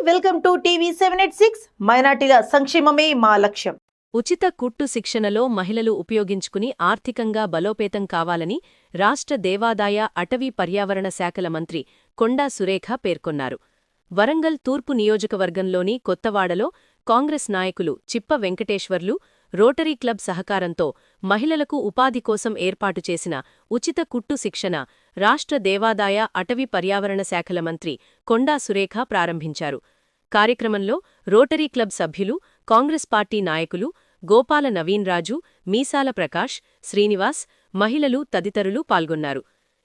Welcome to TV 786 మైనార్టీల సంక్షేమమే మా లక్ష్యం. ఉచిత కుట్టు శిక్షణలో మహిళలు ఉపయోగించుకుని ఆర్థికంగా బలోపేతం కావాలని రాష్ట్ర దేవాదాయ అటవీ పర్యావరణ శాఖల మంత్రి కొండా సురేఖ పేర్కొన్నారు. వరంగల్ తూర్పు నియోజకవర్గంలోని కొత్తవాడలో కాంగ్రెస్ నాయకులు చిప్ప వెంకటేశ్వర్లు, రోటరీ క్లబ్ సహకారంతో మహిళలకు ఉపాధి కోసం ఏర్పాటు చేసిన ఉచిత కుట్టు శిక్షణ రాష్ట్ర దేవాదాయ అటవీ పర్యావరణ శాఖల మంత్రి కొండా సురేఖ ప్రారంభించారు. కార్యక్రమంలో రోటరీ క్లబ్ సభ్యులు, కాంగ్రెస్ పార్టీ నాయకులు గోపాల నవీన్రాజు, మీసాల ప్రకాష్, శ్రీనివాస్, మహిళలు తదితరులు పాల్గొన్నారు.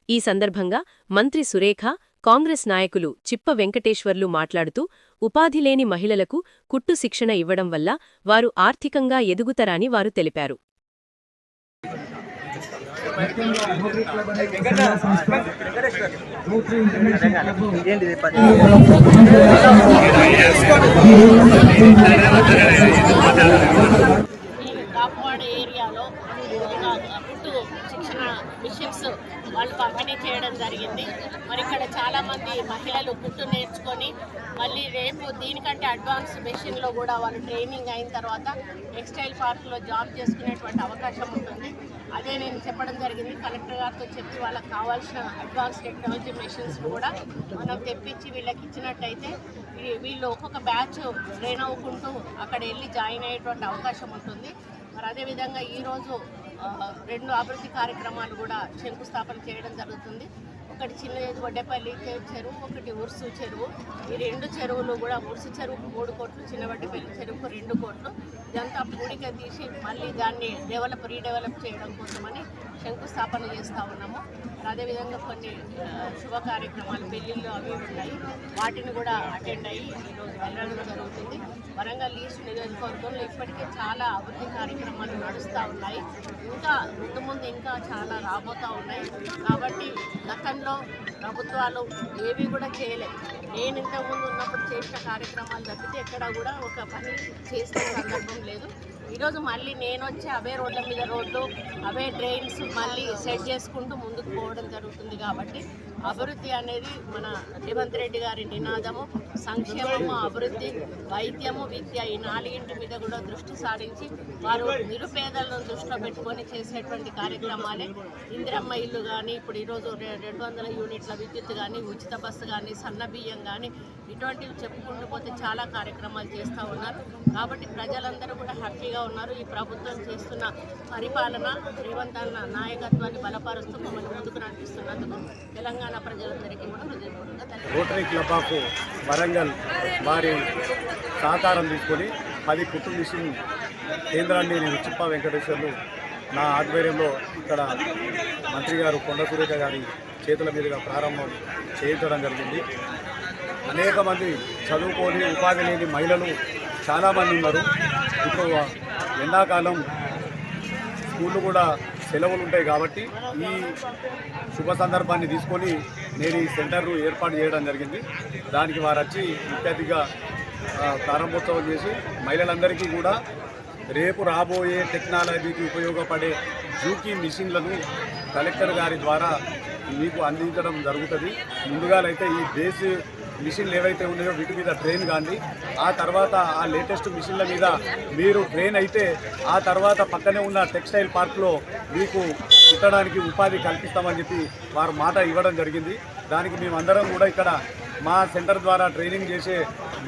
ఈ సందర్భంగా మంత్రి సురేఖ, కాంగ్రెస్ నాయకులు చిప్ప వెంకటేశ్వర్లు మాట్లాడుతూ ఉపాధిలేని మహిళలకు కుట్టు శిక్షణ ఇవ్వడం వల్ల వారు ఆర్థికంగా ఎదుగుతారని వారు తెలిపారు. కాపువాడ ఏరియాలో కుట్టు శిక్షణ మిషన్స్ వాళ్ళు పంపిణీ చేయడం జరిగింది. మరి ఇక్కడ చాలామంది మహిళలు కుట్టు నేర్చుకొని మళ్ళీ రేపు దీనికంటే అడ్వాన్స్ మెషిన్లో కూడా వాళ్ళు ట్రైనింగ్ అయిన తర్వాత టెక్స్టైల్ పార్క్లో జాబ్ చేసుకునేటువంటి అవకాశం ఉంటుంది. అదే నేను చెప్పడం జరిగింది. కలెక్టర్ గారితో చెప్పి వాళ్ళకి కావాల్సిన అడ్వాన్స్ టెక్నాలజీ మెషిన్స్ కూడా మనం తెప్పించి వీళ్ళకి ఇచ్చినట్టయితే వీళ్ళు ఒక్కొక్క బ్యాచ్ ట్రైన్ అవ్వుకుంటూ అక్కడ వెళ్ళి జాయిన్ అయ్యేటువంటి అవకాశం ఉంటుంది. మరి అదేవిధంగా ఈరోజు 2 అభివృద్ధి కార్యక్రమాలు కూడా శంకుస్థాపన చేయడం జరుగుతుంది. ఒకటి చిన్న వడ్డేపల్లి చెరువు, ఒకటి ఉర్సు చెరువు. ఈ 2 చెరువులు కూడా ఉర్సు చెరువుకు 3 కోట్లు, చిన్న వడ్డేపల్లి చెరువుకు 2 కోట్లు. ఇదంతా పూడిక తీసి మళ్ళీ దాన్ని రీడెవలప్ చేయడం కోసమని శంకుస్థాపన చేస్తూ ఉన్నాము. అదేవిధంగా కొన్ని శుభ కార్యక్రమాలు, పెళ్లిళ్ళు అవి ఉన్నాయి. వాటిని కూడా అటెండ్ అయ్యి ఈరోజు వెళ్ళడం జరుగుతుంది. వరంగల్ ఈస్ట్ నియోజకవర్గంలో ఇప్పటికే చాలా అభివృద్ధి కార్యక్రమాలు నడుస్తూ ఉన్నాయి. ఇంకా ముందు ఇంకా చాలా రాబోతూ ఉన్నాయి. కాబట్టి గతంలో ప్రభుత్వాలు ఏవి కూడా చేయలేదు. నేను ఇంతకుముందు ఉన్నప్పుడు చేసిన కార్యక్రమాలు తప్పితే ఎక్కడా కూడా ఒక పని చేసిన సందర్భం లేదు. ఈరోజు మళ్ళీ నేను వచ్చి అవే రోడ్ల మీద రోడ్లు, అవే డ్రైన్స్ మళ్ళీ సెట్ చేసుకుంటూ ముందుకు పోవడం జరుగుతుంది. కాబట్టి అభివృద్ధి అనేది మన రేవంత్ రెడ్డి గారి నినాదము. సంక్షేమము, అభివృద్ధి, వైద్యము, విద్య, ఈ 4 మీద కూడా దృష్టి సారించి వారు నిరుపేదలను దృష్టిలో పెట్టుకొని చేసేటువంటి కార్యక్రమాలే ఇందిరమ్మ ఇల్లు కానీ, ఇప్పుడు ఈరోజు 200 యూనిట్ల విద్యుత్ కానీ, ఉచిత బస్సు కానీ, సన్న బియ్యం కానీ, ఇటువంటివి చెప్పుకుంటూ పోతే చాలా కార్యక్రమాలు చేస్తూ ఉన్నారు. కాబట్టి ప్రజలందరూ కూడా హ్యాపీగా ఉన్నారు. ఈ ప్రభుత్వం చేస్తున్న పరిపాలన, రేవంత్ అన్న నాయకత్వాన్ని బలపరుస్తూ మమ్మల్ని ముందుకు నడిపిస్తున్నందుకు తెలంగాణ ప్రజలందరికీ కూడా హృదయపూర్వకంగా రోటరీ క్లబ్ ఆఫ్ వరంగల్ వారి సహకారం తీసుకొని 10 కుట్టు మిషన్ కేంద్రాన్ని నేను చిప్ప వెంకటేశ్వర్లు నా ఆధ్వర్యంలో ఇక్కడ మంత్రి గారు కొండా సురేఖ గారి చేతుల మీదుగా ప్రారంభం చేయించడం జరిగింది. అనేక మంది చదువుకొని ఉపాధి లేని మహిళలు చాలామంది ఉన్నారు. ఇప్పుడు ఎండాకాలం స్కూళ్ళు కూడా సెలవులు ఉంటాయి. కాబట్టి ఈ శుభ సందర్భాన్ని తీసుకొని నేను ఈ సెంటర్ను ఏర్పాటు చేయడం జరిగింది. దానికి వారు వచ్చి ముఖ్య అతిథిగా ప్రారంభోత్సవం చేసి మహిళలందరికీ కూడా రేపు రాబోయే టెక్నాలజీకి ఉపయోగపడే జూకీ మిషన్లను కలెక్టర్ గారి ద్వారా మీకు అందించడం జరుగుతుంది. ముందుగాలైతే ఈ బేస్ మిషన్లు ఏవైతే ఉన్నాయో వీటి మీద ట్రైన్ కానీ, ఆ తర్వాత ఆ లేటెస్ట్ మిషన్ల మీద మీరు ట్రైన్ అయితే ఆ తర్వాత పక్కనే ఉన్న టెక్స్టైల్ పార్క్లో మీకు కుట్టడానికి ఉపాధి కల్పిస్తామని చెప్పి వారు మాట ఇవ్వడం జరిగింది. దానికి మేమందరం కూడా ఇక్కడ మా సెంటర్ ద్వారా ట్రైనింగ్ చేసే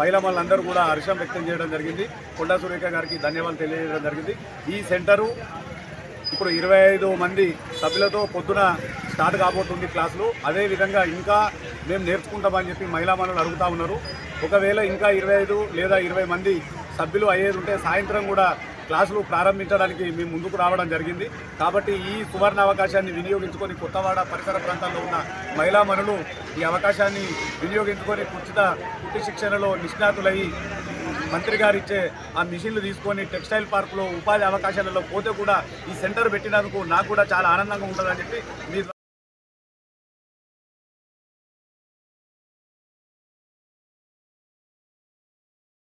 మహిళలందరూ కూడా హర్షం వ్యక్తం చేయడం జరిగింది. కొండా సురేఖ గారికి ధన్యవాదాలు తెలియజేయడం జరిగింది. ఈ సెంటరు ఇప్పుడు 25 మంది సభ్యులతో పొద్దున స్టార్ట్ కాబోతుంది క్లాసులు. అదేవిధంగా ఇంకా మేము నేర్చుకుంటామని చెప్పి మహిళలు అడుగుతూ ఉన్నారు. ఒకవేళ ఇంకా 25 లేదా 20 మంది సభ్యులు అయ్యేది ఉంటే సాయంత్రం కూడా క్లాసులు ప్రారంభించడానికి మేము ముందుకు రావడం జరిగింది. కాబట్టి ఈ సువర్ణ అవకాశాన్ని వినియోగించుకొని కొత్తవాడ పరిసర ప్రాంతాల్లో ఉన్న మహిళామణులు ఈ అవకాశాన్ని వినియోగించుకొని కుట్టు శిక్షణలో నిష్ణాతులయ్యి మంత్రి గారు ఇచ్చే ఆ మిషన్లు తీసుకొని టెక్స్టైల్ పార్క్లో ఉపాధి అవకాశాలలో పోతే కూడా ఈ సెంటర్ పెట్టినందుకు నాకు కూడా చాలా ఆనందంగా ఉంటుందని చెప్పి